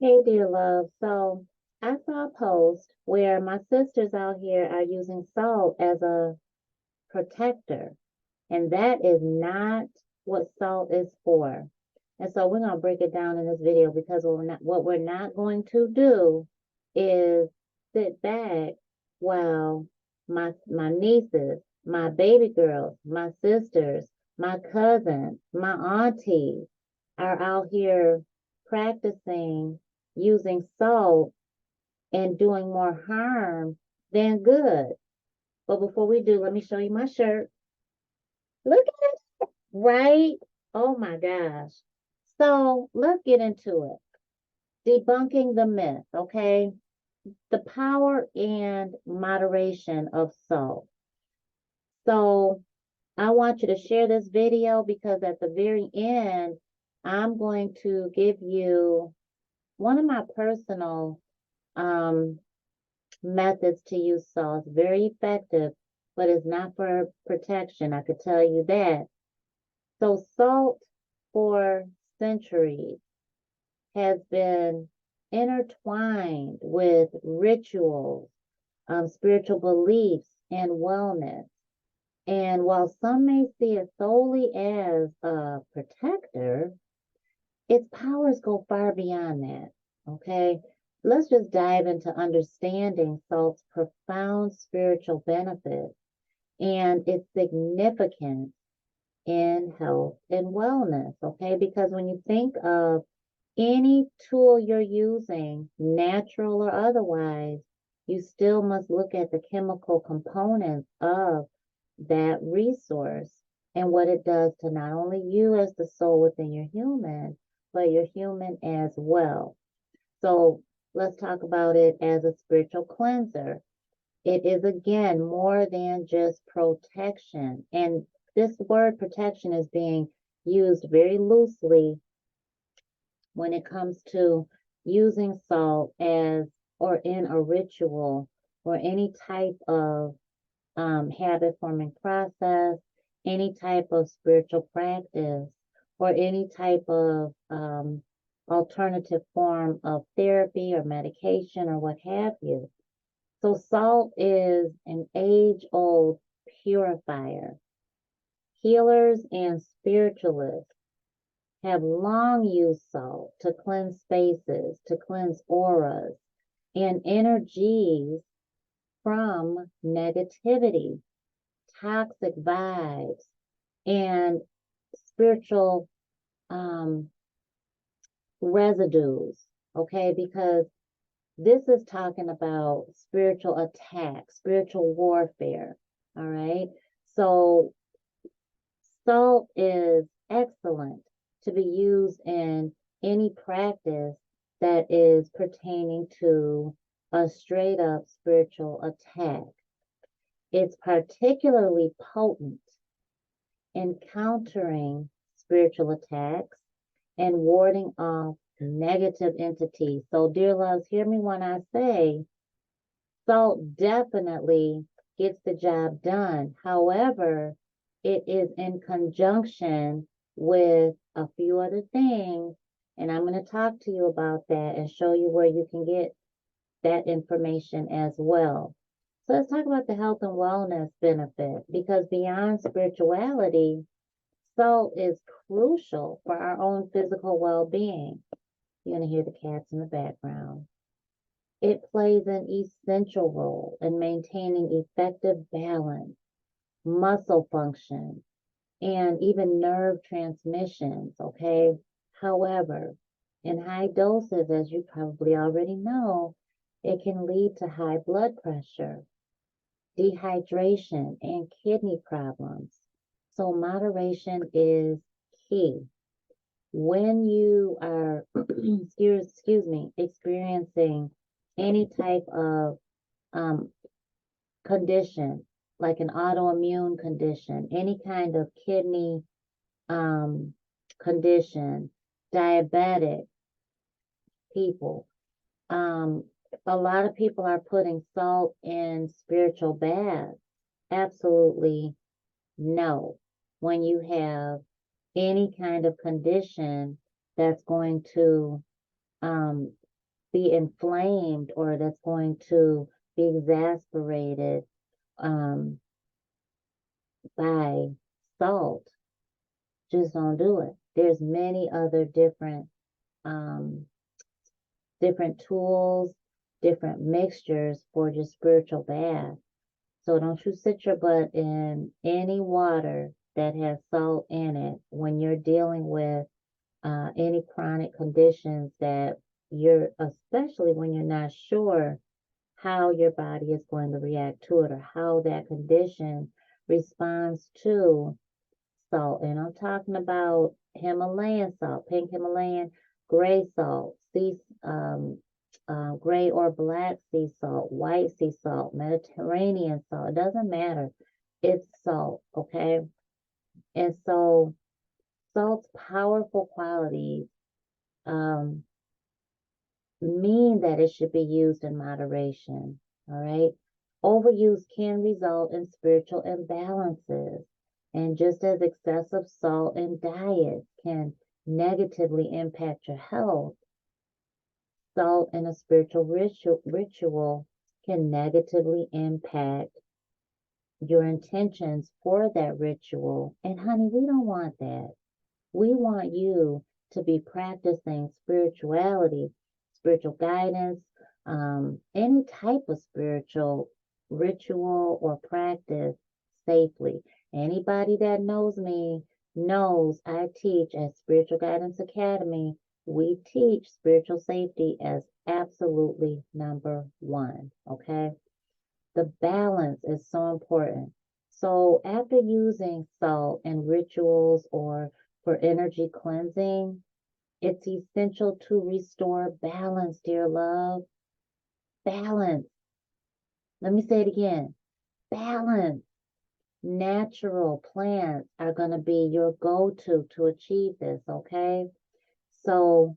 Hey, dear love. So I saw a post where my sisters out here are using salt as a protector, and that is not what salt is for. And so we're going to break it down in this video because what we're not going to do is sit back while my nieces, my baby girls, my sisters, my cousins, my aunties are out here practicing using salt and doing more harm than good. But before we do, let me show you my shirt. Look at it, right? Oh my gosh. So let's get into it. Debunking the myth, okay? The power and moderation of salt. So I want you to share this video because at the very end, I'm going to give you one of my personal methods to use salt. It's very effective, but it's not for protection. I could tell you that. So salt for centuries has been intertwined with rituals, spiritual beliefs, and wellness. And while some may see it solely as a protector, its powers go far beyond that. Okay. Let's just dive into understanding salt's profound spiritual benefits and its significance in health and wellness. Okay. Because when you think of any tool you're using, natural or otherwise, you still must look at the chemical components of that resource and what it does to not only you as the soul within your human, but your human as well. So let's talk about it as a spiritual cleanser. It is again more than just protection. And this word protection is being used very loosely when it comes to using salt as or in a ritual or any type of habit forming process, any type of spiritual practice, or any type of alternative form of therapy or medication or what have you. So salt is an age-old purifier. Healers and spiritualists have long used salt to cleanse spaces, to cleanse auras and energies from negativity, toxic vibes, and spiritual residues. Okay, because this is talking about spiritual attack, spiritual warfare. All right, so salt is excellent to be used in any practice that is pertaining to a straight up spiritual attack. It's particularly potent in countering spiritual attacks and warding off negative entities. So, dear loves, hear me when I say salt definitely gets the job done. However, it is in conjunction with a few other things, and I'm going to talk to you about that and show you where you can get that information as well. So let's talk about the health and wellness benefit because beyond spirituality, salt is crucial for our own physical well-being. You're going to hear the cats in the background. It plays an essential role in maintaining effective balance, muscle function, and even nerve transmissions, okay? However, in high doses, as you probably already know, it can lead to high blood pressure, dehydration, and kidney problems. So moderation is key. When you are, excuse me, experiencing any type of condition, like an autoimmune condition, any kind of kidney condition, diabetic people, a lot of people are putting salt in spiritual baths. Absolutely no. When you have any kind of condition that's going to be inflamed or that's going to be exasperated by salt, just don't do it. There's many other um, different tools, different mixtures for your spiritual bath. So don't you sit your butt in any water that has salt in it when you're dealing with any chronic conditions that especially when you're not sure how your body is going to react to it or how that condition responds to salt. And I'm talking about Himalayan salt, pink Himalayan, gray salt, gray or black sea salt, white sea salt, Mediterranean salt. It doesn't matter. It's salt, okay? And so salt's powerful qualities mean that it should be used in moderation, all right? Overuse can result in spiritual imbalances. And just as excessive salt in diets can negatively impact your health, salt in a spiritual ritual can negatively impact your intentions for that ritual. And honey, we don't want that. We want you to be practicing spirituality, spiritual guidance, any type of spiritual ritual or practice safely. Anybody that knows me knows I teach at Spiritual Guidance Academy. We teach spiritual safety as absolutely number one, okay? The balance is so important. So after using salt in rituals or for energy cleansing, it's essential to restore balance, dear love. Balance. Let me say it again. Balance. Natural plants are going to be your go-to to achieve this, okay? So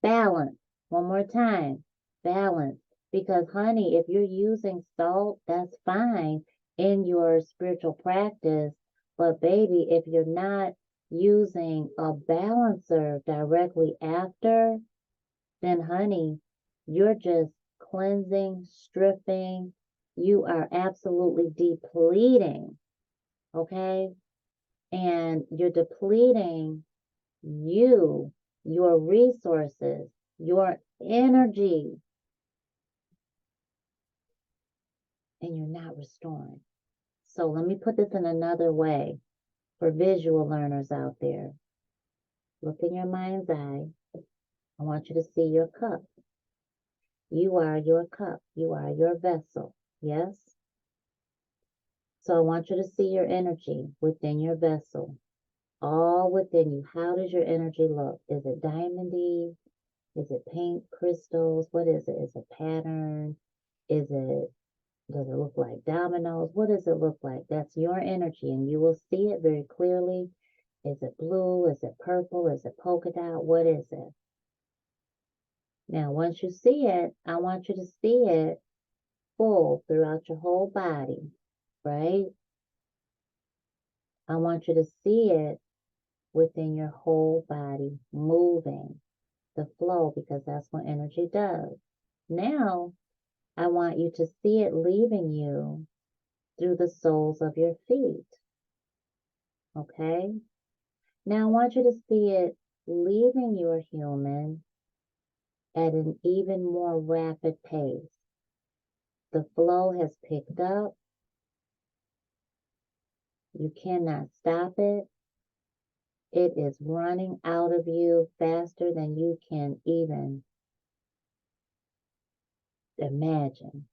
balance. One more time. Balance. Because, honey, if you're using salt, that's fine in your spiritual practice. But, baby, if you're not using a balancer directly after, then, honey, you're just cleansing, stripping. You are absolutely depleting, okay? And you're depleting your resources, your energy, and you're not restoring. So let me put this in another way for visual learners out there. Look in your mind's eye. I want you to see your cup. You are your cup. You are your vessel. Yes? So I want you to see your energy within your vessel, all within you. How does your energy look? Is it diamondy? Is it pink crystals? What is it? Is it pattern? Does it look like dominoes? What does it look like? That's your energy, and you will see it very clearly. Is it blue? Is it purple? Is it polka dot? What is it? Now, once you see it, I want you to see it full throughout your whole body, right? I want you to see it within your whole body, moving the flow, because that's what energy does. Now, I want you to see it leaving you through the soles of your feet. Okay? Now, I want you to see it leaving your human at an even more rapid pace. The flow has picked up. You cannot stop it. It is running out of you faster than you can even imagine.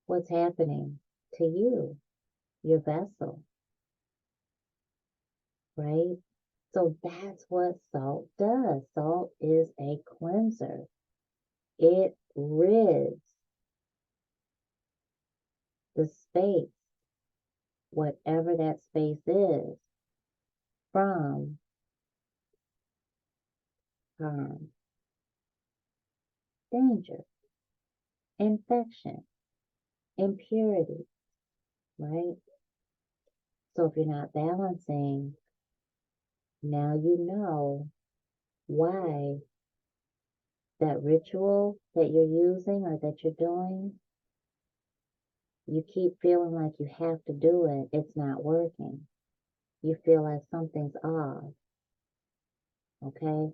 What's happening to you, your vessel, right? So that's what salt does. Salt is a cleanser. It rids the space, whatever that space is, from harm, danger, infection, impurity, right? So if you're not balancing, now you know why that ritual that you're using or that you're doing, you keep feeling like you have to do it. It's not working. You feel like something's off. Okay?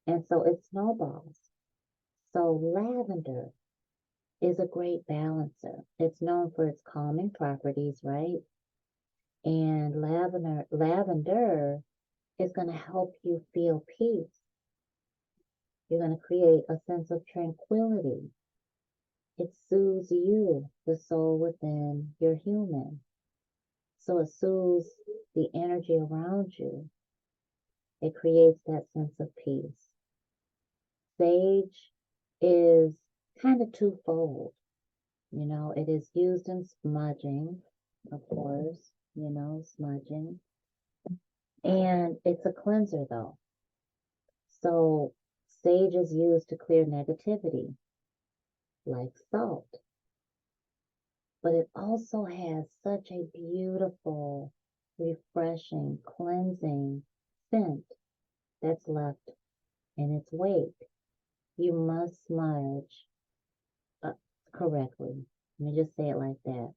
And so it snowballs. So lavender is a great balancer. It's known for its calming properties, right? And lavender is going to help you feel peace. You're going to create a sense of tranquility. It soothes you, the soul within your human. So it soothes the energy around you. It creates that sense of peace. Sage is kind of twofold. You know, it is used in smudging, of course, smudging. And it's a cleanser though. So sage is used to clear negativity, like salt. But it also has such a beautiful, refreshing, cleansing scent that's left in its wake. You must smudge correctly. Let me just say it like that.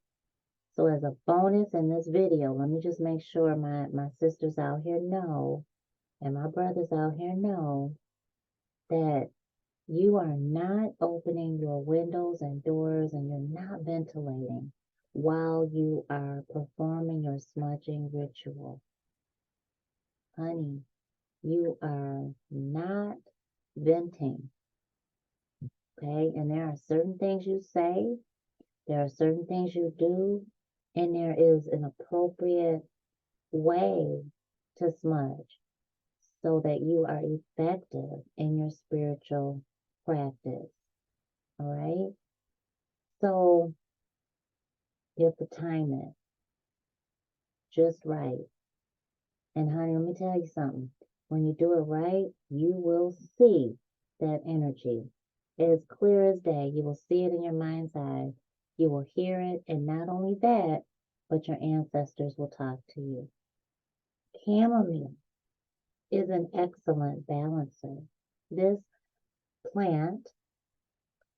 So as a bonus in this video, let me just make sure my sisters out here know and my brothers out here know that you are not opening your windows and doors and you're not ventilating while you are performing your smudging ritual. Honey, you are not venting. Okay? And there are certain things you say, there are certain things you do, and there is an appropriate way to smudge so that you are effective in your spiritual practice. All right? So you have to time it just right. And honey, let me tell you something. When you do it right, you will see that energy. It is clear as day. You will see it in your mind's eye. You will hear it. And not only that, but your ancestors will talk to you. Chamomile is an excellent balancer. This plant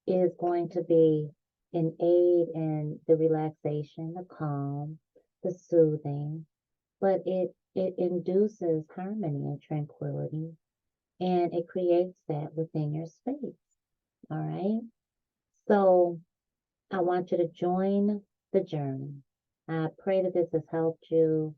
is going to be an aid in the relaxation, the calm, the soothing, but it induces harmony and tranquility, and it creates that within your space. All right. So I want you to join the journey. I pray that this has helped you.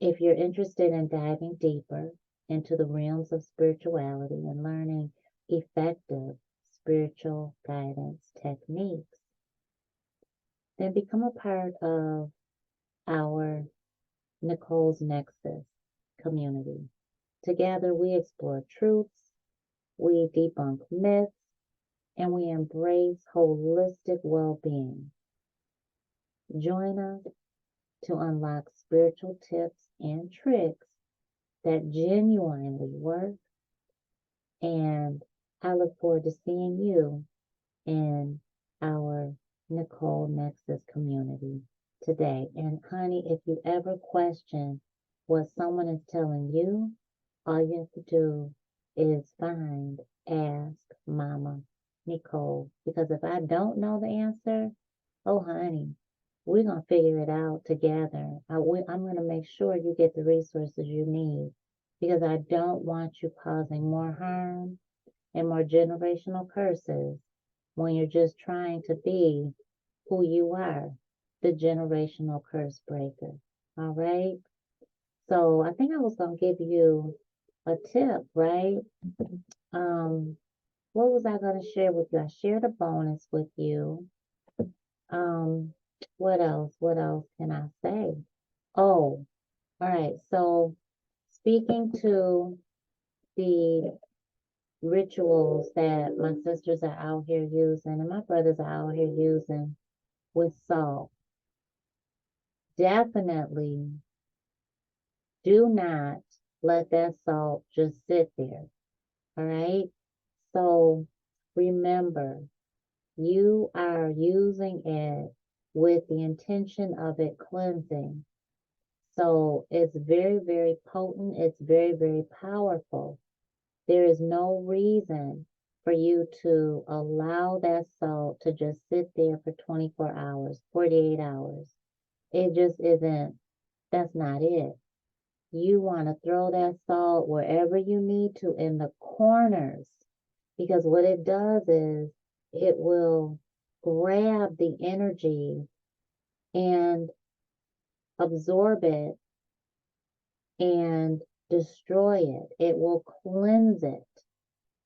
If you're interested in diving deeper into the realms of spirituality and learning effective spiritual guidance techniques, then become a part of our Necole's Nexus community. Together, we explore truths, we debunk myths, and we embrace holistic well-being. Join us to unlock spiritual tips and tricks that genuinely work, and I look forward to seeing you in our Necole Nexus community today. And honey, if you ever question what someone is telling you, all you have to do is ask Mama Necole. Because if I don't know the answer, oh honey, we're going to figure it out together. I'm going to make sure you get the resources you need, because I don't want you causing more harm and more generational curses when you're just trying to be who you are, the generational curse breaker. All right? So I think I was going to give you a tip, right? What was I going to share with you? I shared a bonus with you. What else? What else can I say? Oh, all right. So speaking to the rituals that my sisters are out here using and my brothers are out here using with salt, definitely do not let that salt just sit there. All right. So remember, you are using it with the intention of it cleansing. So it's very, very potent. It's very, very powerful. There is no reason for you to allow that salt to just sit there for 24 hours, 48 hours. It just isn't, that's not it. You want to throw that salt wherever you need to in the corners, because what it does is it will grab the energy and absorb it and destroy it. It will cleanse it.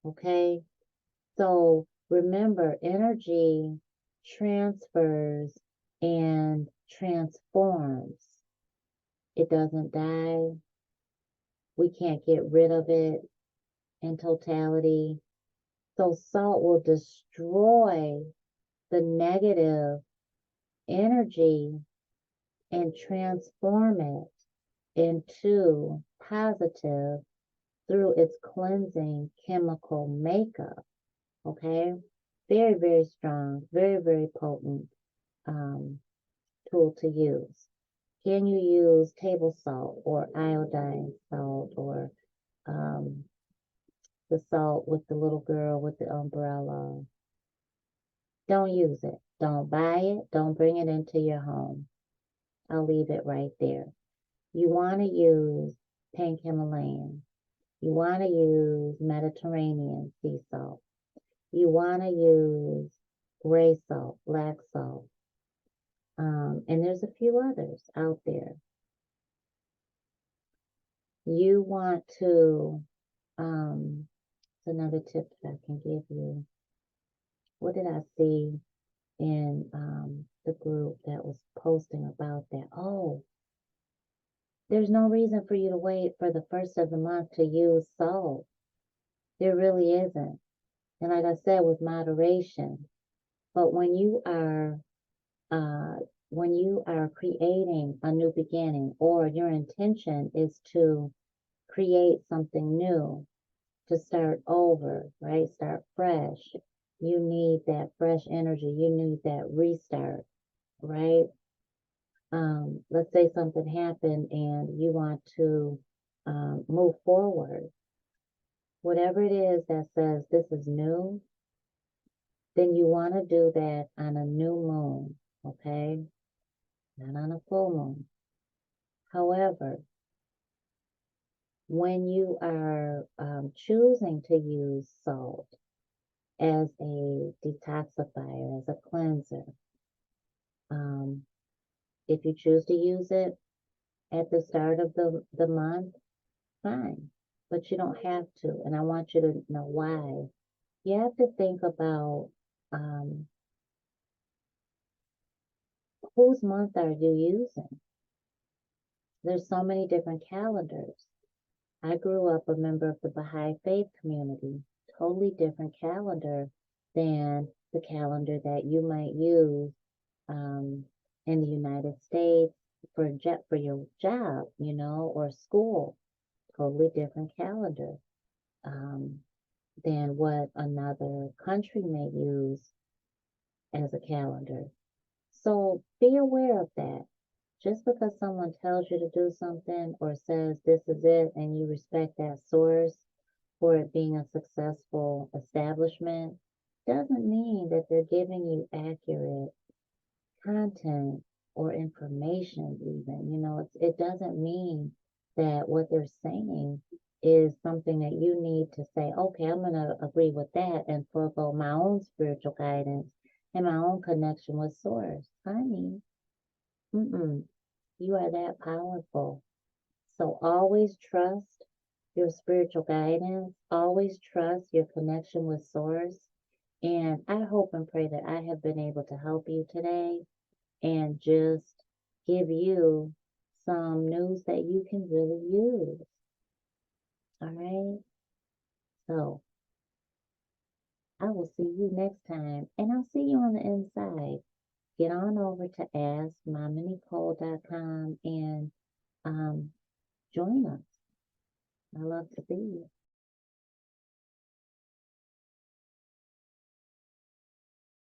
Okay? So remember, energy transfers and transforms. It doesn't die. We can't get rid of it in totality. So salt will destroy the negative energy and transform it into positive through its cleansing chemical makeup. Okay? Very, very strong, very, very potent tool to use. Can you use table salt or iodine salt or the salt with the little girl with the umbrella? Don't use it. Don't buy it. Don't bring it into your home. I'll leave it right there. You want to use pink Himalayan. You want to use Mediterranean sea salt. You want to use gray salt, black salt. And there's a few others out there. You want to, it's another tip that I can give you. What did I see in the group that was posting about that? Oh, there's no reason for you to wait for the first of the month to use salt. There really isn't. And like I said, with moderation. But when you are creating a new beginning, or your intention is to create something new, to start over, right? Start fresh. You need that fresh energy. You need that restart, right? Let's say something happened and you want to move forward. Whatever it is that says this is new, then you want to do that on a new moon, okay? Not on a full moon. However, when you are choosing to use salt as a detoxifier, as a cleanser, if you choose to use it at the start of the month, fine, but you don't have to. And I want you to know why. You have to think about whose month are you using? There's so many different calendars. I grew up a member of the Baha'i faith community, totally different calendar than the calendar that you might use in the United States for your job, or school. Totally different calendar than what another country may use as a calendar. So be aware of that. Just because someone tells you to do something or says this is it and you respect that source for it being a successful establishment, doesn't mean that they're giving you accurate content or information even. It doesn't mean that what they're saying is something that you need to say, okay, I'm going to agree with that and forego my own spiritual guidance and my own connection with source. Honey, you are that powerful. So always trust your spiritual guidance. Always trust your connection with source. And I hope and pray that I have been able to help you today and just give you some news that you can really use. All right? So I will see you next time, and I'll see you on the inside. Get on over to askmamanicole.com and join us. I love to be here.